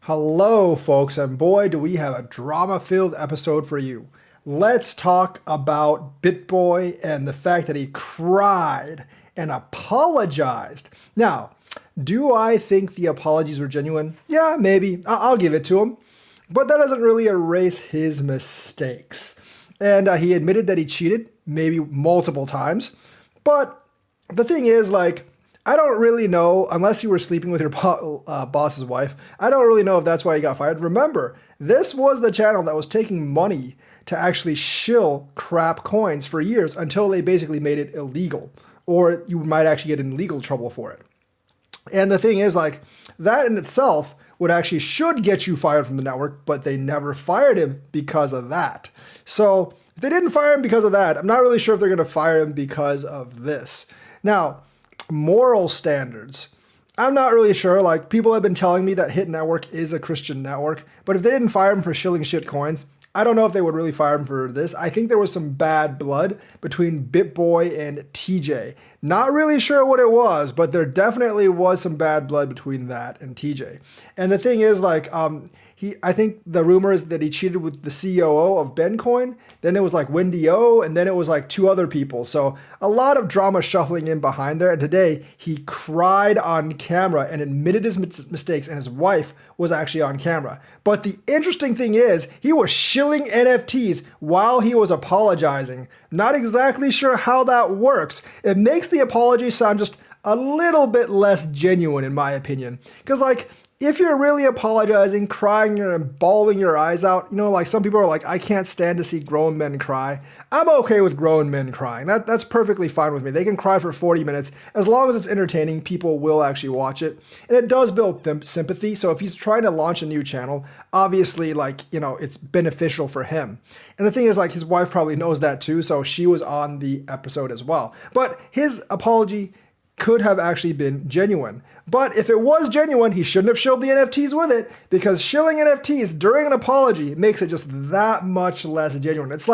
Hello, folks, and boy, do we have a drama-filled episode for you. Let's talk about Bitboy and the fact that he cried and apologized. Now, do I think the apologies were genuine? Yeah, maybe. I'll give it to him. But that doesn't really erase his mistakes. And he admitted that he cheated, maybe multiple times. But the thing is, I don't really know, unless you were sleeping with your boss's wife, I don't really know if that's why he got fired. Remember, this was the channel that was taking money to actually shill crap coins for years until they basically made it illegal, or you might actually get in legal trouble for it. And the thing is, that in itself would actually should get you fired from the network, but they never fired him because of that. So if they didn't fire him because of that, I'm not really sure if they're going to fire him because of this. Now, moral standards. I'm not really sure. People have been telling me that Hit Network is a Christian network, but if they didn't fire him for shilling shit coins, I don't know if they would really fire him for this. I think there was some bad blood between Bitboy and TJ. Not really sure what it was, but there definitely was some bad blood between that and TJ. And the thing is, I think the rumor is that he cheated with the COO of Bencoin. Then it was Wendy O, and then it was two other people. So a lot of drama shuffling in behind there. And today he cried on camera and admitted his mistakes, and his wife was actually on camera. But the interesting thing is he was shilling NFTs while he was apologizing. Not exactly sure how that works. It makes the apology sound just a little bit less genuine, in my opinion. Because if you're really apologizing, crying and bawling your eyes out, some people are I can't stand to see grown men cry. I'm okay with grown men crying. That's perfectly fine with me. They can cry for 40 minutes. As long as it's entertaining, people will actually watch it. And it does build sympathy. So if he's trying to launch a new channel, obviously, it's beneficial for him. And the thing is, his wife probably knows that too. So she was on the episode as well. But his apology could have actually been genuine. But if it was genuine, he shouldn't have shilled the NFTs with it, because shilling NFTs during an apology makes it just that much less genuine. It's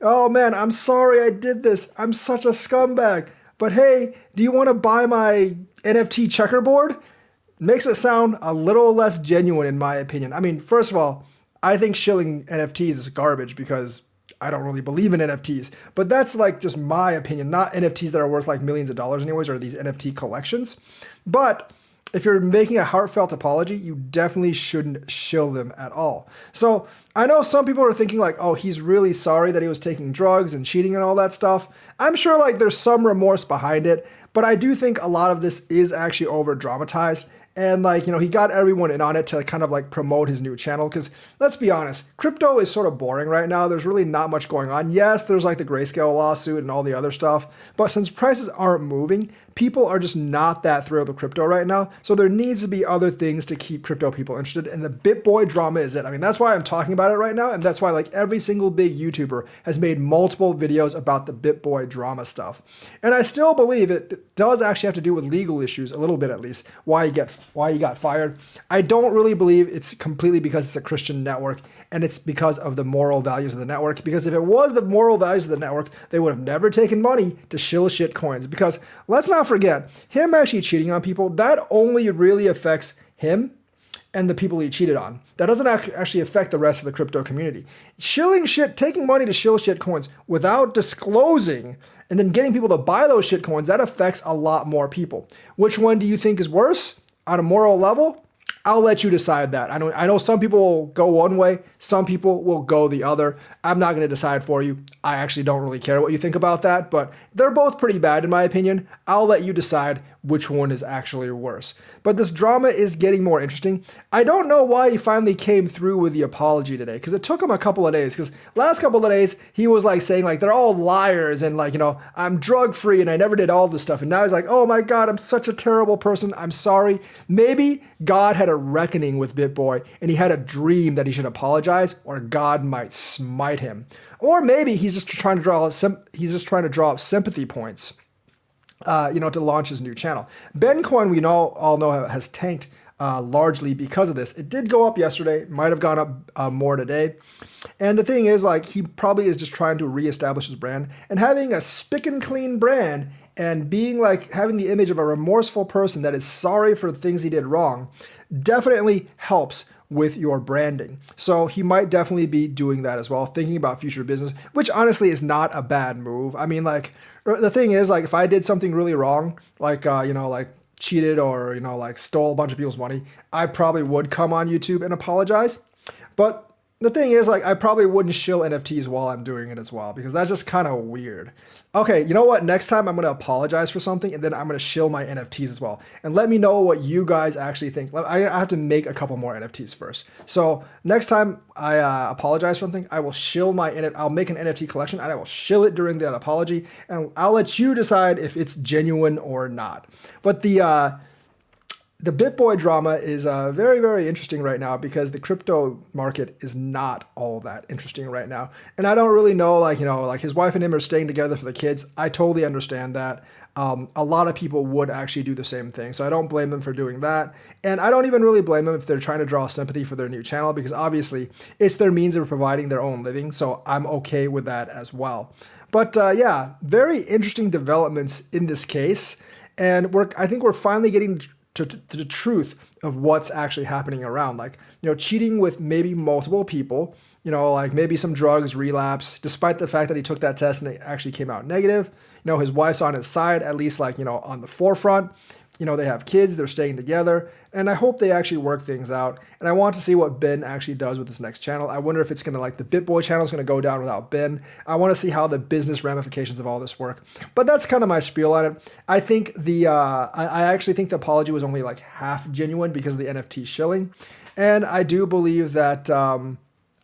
oh man, I'm sorry I did this. I'm such a scumbag. But hey, do you want to buy my NFT checkerboard? Makes it sound a little less genuine, in my opinion. I mean, first of all, I think shilling NFTs is garbage because I don't really believe in NFTs, but that's just my opinion, not NFTs that are worth millions of dollars anyways, or these NFT collections. But if you're making a heartfelt apology, you definitely shouldn't shill them at all. So I know some people are thinking oh, he's really sorry that he was taking drugs and cheating and all that stuff. I'm sure there's some remorse behind it, but I do think a lot of this is actually over dramatized. And he got everyone in on it to kind of promote his new channel. Because let's be honest, crypto is sort of boring right now. There's really not much going on. Yes, there's the Grayscale lawsuit and all the other stuff. But since prices aren't moving, people are just not that thrilled with crypto right now. So there needs to be other things to keep crypto people interested. And the Bitboy drama is it. I mean, that's why I'm talking about it right now. And that's why every single big YouTuber has made multiple videos about the Bitboy drama stuff. And I still believe it does actually have to do with legal issues, a little bit at least, why he got fired. I don't really believe it's completely because it's a Christian network and it's because of the moral values of the network. Because if it was the moral values of the network, they would have never taken money to shill shit coins. Because let's not forget, him actually cheating on people, that only really affects him and the people he cheated on. That doesn't actually affect the rest of the crypto community. Taking money to shill shit coins without disclosing and then getting people to buy those shit coins, that affects a lot more people. Which one do you think is worse on a moral level? I'll let you decide that. I know some people will go one way, some people will go the other. I'm not going to decide for you. I actually don't really care what you think about that, but they're both pretty bad in my opinion. I'll let you decide which one is actually worse. But this drama is getting more interesting. I don't know why he finally came through with the apology today, because it took him a couple of days. Because last couple of days, he was saying they're all liars and I'm drug free and I never did all this stuff. And now he's oh my God, I'm such a terrible person. I'm sorry. Maybe God had a reckoning with Bitboy and he had a dream that he should apologize or God might smite him. Or maybe he's just trying to draw up sympathy points. To launch his new channel. Bencoin, we all know has tanked largely because of this. It did go up yesterday, might have gone up more today. And the thing is, he probably is just trying to reestablish his brand, and having a spick and clean brand and being having the image of a remorseful person that is sorry for things he did wrong definitely helps with your branding. So he might definitely be doing that as well, thinking about future business, which honestly is not a bad move. I mean, like, the thing is, like, if I did something really wrong, like, like cheated or, like stole a bunch of people's money, I probably would come on YouTube and apologize. But the thing is, like, I probably wouldn't shill NFTs while I'm doing it as well, because that's just kind of weird. Okay, you know what? Next time I'm going to apologize for something, and then I'm going to shill my NFTs as well. And let me know what you guys actually think. I have to make a couple more NFTs first. So next time I apologize for something, I will shill I'll make an NFT collection, and I will shill it during that apology, and I'll let you decide if it's genuine or not. But the Bitboy drama is very, very interesting right now, because the crypto market is not all that interesting right now. And I don't really know, like his wife and him are staying together for the kids. I totally understand that. A lot of people would actually do the same thing. So I don't blame them for doing that. And I don't even really blame them if they're trying to draw sympathy for their new channel, because obviously it's their means of providing their own living. So I'm okay with that as well. But yeah, very interesting developments in this case. And I think we're finally getting to the truth of what's actually happening around. Like, cheating with maybe multiple people, like maybe some drugs, relapse, despite the fact that he took that test and it actually came out negative. His wife's on his side, at least, like, on the forefront. They have kids, they're staying together, and I hope they actually work things out. And I want to see what Ben actually does with this next channel. I wonder if it's going to, like, the Bitboy channel is going to go down without Ben. I want to see how the business ramifications of all this work. But that's kind of my spiel on it. I think I actually think the apology was only like half genuine because of the NFT shilling. And I do believe that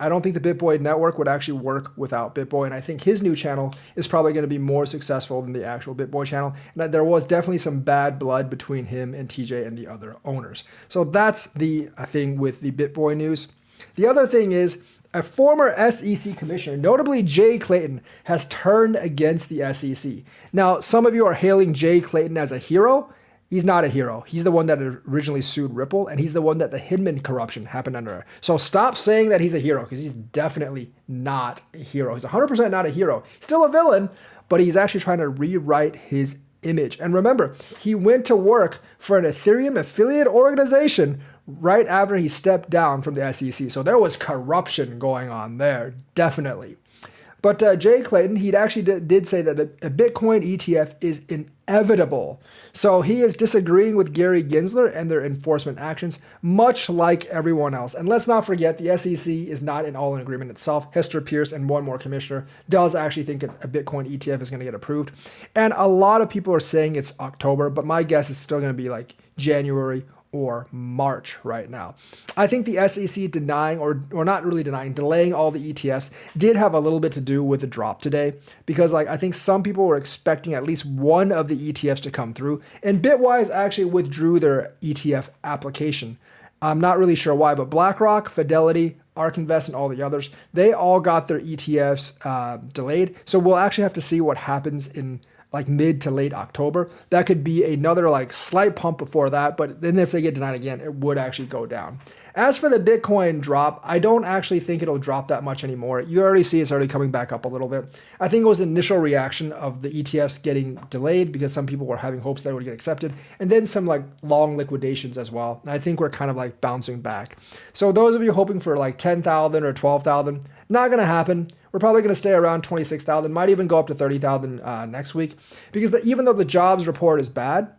I don't think the Bitboy network would actually work without Bitboy, and I think his new channel is probably going to be more successful than the actual Bitboy channel, and that there was definitely some bad blood between him and TJ and the other owners. So that's the thing with the Bitboy news. The other thing is, a former SEC commissioner, notably Jay Clayton, has turned against the SEC. Now, some of you are hailing Jay Clayton as a hero. He's not a hero. He's the one that originally sued Ripple, and he's the one that the Hinman corruption happened under. So stop saying that he's a hero, because he's definitely not a hero. He's 100% not a hero. He's still a villain, but he's actually trying to rewrite his image. And remember, he went to work for an Ethereum affiliate organization right after he stepped down from the SEC. So there was corruption going on there, definitely. But Jay Clayton, he actually did say that a Bitcoin ETF is inevitable. So he is disagreeing with Gary Gensler and their enforcement actions, much like everyone else. And let's not forget, the SEC is not all in agreement itself. Hester Pierce and one more commissioner does actually think a Bitcoin ETF is going to get approved. And a lot of people are saying it's October, but my guess is still going to be like January or March right now. I think the SEC denying, or not really denying, delaying all the ETFs did have a little bit to do with the drop today, because I think some people were expecting at least one of the ETFs to come through, and Bitwise actually withdrew their ETF application. I'm not really sure why, but BlackRock, Fidelity, ARK Invest, and all the others, they all got their ETFs delayed. So we'll actually have to see what happens in like mid to late October. That could be another like slight pump before that, but then if they get denied again, it would actually go down. As for the Bitcoin drop, I don't actually think it'll drop that much anymore. You already see it's already coming back up a little bit. I think it was the initial reaction of the ETFs getting delayed because some people were having hopes that it would get accepted, and then some like long liquidations as well. And I think we're kind of like bouncing back. So those of you hoping for like 10,000 or 12,000, not going to happen. We're probably going to stay around 26,000, might even go up to 30,000 next week, because even though the jobs report is bad,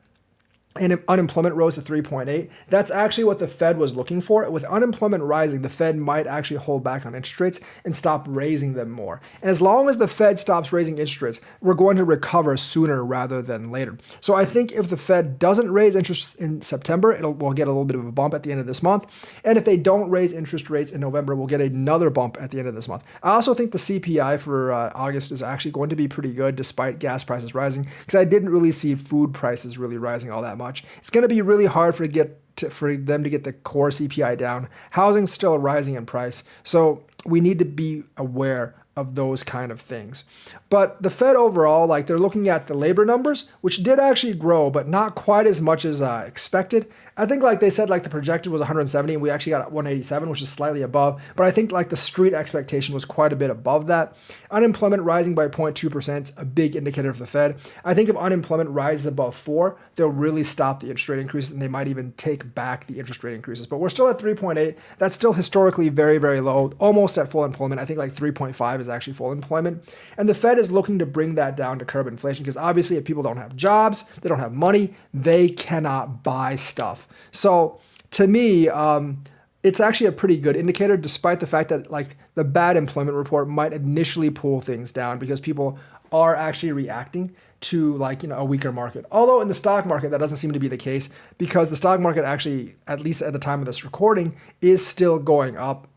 and if unemployment rose to 3.8, that's actually what the Fed was looking for. With unemployment rising, the Fed might actually hold back on interest rates and stop raising them more. And as long as the Fed stops raising interest rates, we're going to recover sooner rather than later. So I think if the Fed doesn't raise interest in September, we'll get a little bit of a bump at the end of this month. And if they don't raise interest rates in November, we'll get another bump at the end of this month. I also think the CPI for August is actually going to be pretty good despite gas prices rising, because I didn't really see food prices really rising all that much. It's going to be really hard for them to get the core CPI down. Housing's still rising in price, so we need to be aware of those kind of things. But the Fed overall, like they're looking at the labor numbers, which did actually grow, but not quite as much as expected. I think like they said, like the projected was 170 and we actually got 187, which is slightly above. But I think like the street expectation was quite a bit above that. Unemployment rising by 0.2% is a big indicator for the Fed. I think if unemployment rises above 4, they'll really stop the interest rate increases and they might even take back the interest rate increases. But we're still at 3.8. That's still historically very, very low, almost at full employment. I think like 3.5 is actually full employment. And the Fed is looking to bring that down to curb inflation because obviously if people don't have jobs, they don't have money, they cannot buy stuff. So to me, it's actually a pretty good indicator despite the fact that like the bad employment report might initially pull things down because people are actually reacting to like, a weaker market. Although in the stock market, that doesn't seem to be the case because the stock market actually, at least at the time of this recording, is still going up.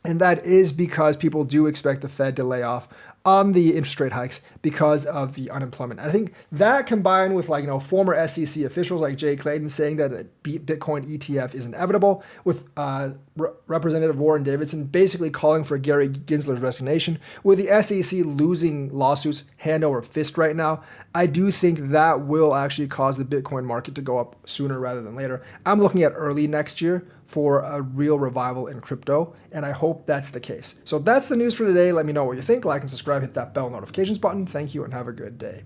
And that is because people do expect the Fed to lay off on the interest rate hikes because of the unemployment. I think that combined with like, former SEC officials like Jay Clayton saying that a Bitcoin ETF is inevitable, with Representative Warren Davidson basically calling for Gary Gensler's resignation, with the SEC losing lawsuits hand over fist right now, I do think that will actually cause the Bitcoin market to go up sooner rather than later. I'm looking at early next year for a real revival in crypto, and I hope that's the case. So that's the news for today. Let me know what you think. Like and subscribe, hit that bell notifications button. Thank you, and have a good day.